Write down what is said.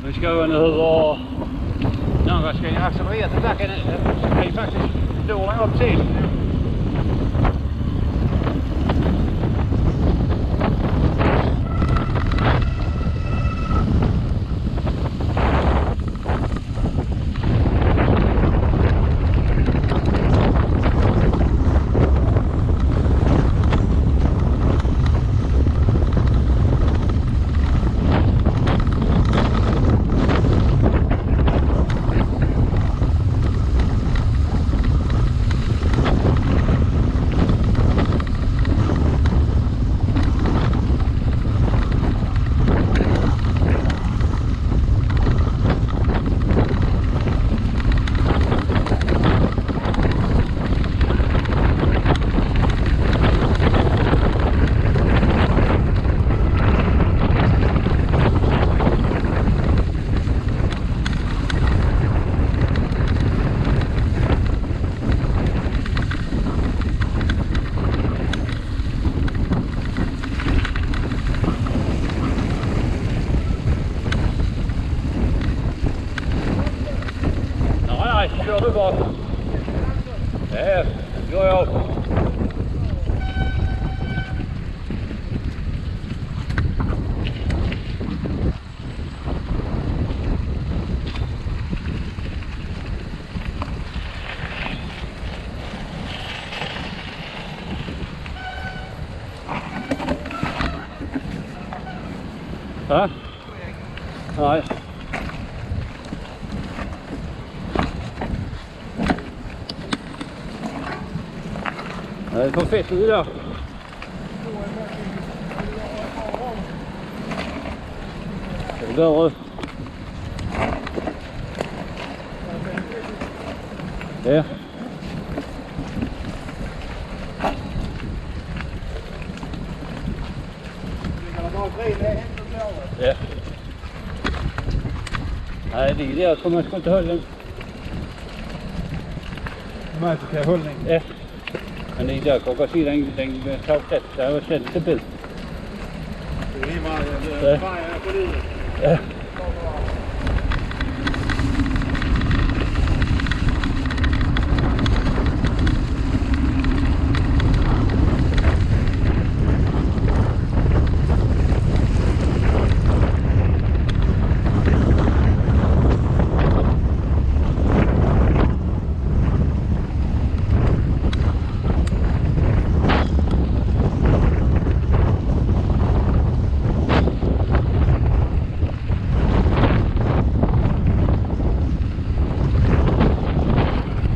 Nu ska vi nu hur några ska ju accelerera till backen. Det är faktiskt dålig upp till. Kör du bara. Ja, gör jag. Ja? Nej. Det är för fett nu där. Det går. Ja. Ja. Nej, det är det jag kommer inte hålla den. Mäter hållning. Ja. Men det är där jag kan se den tar tätt. Det har sett lite bild. Det är varje på livet. Ja.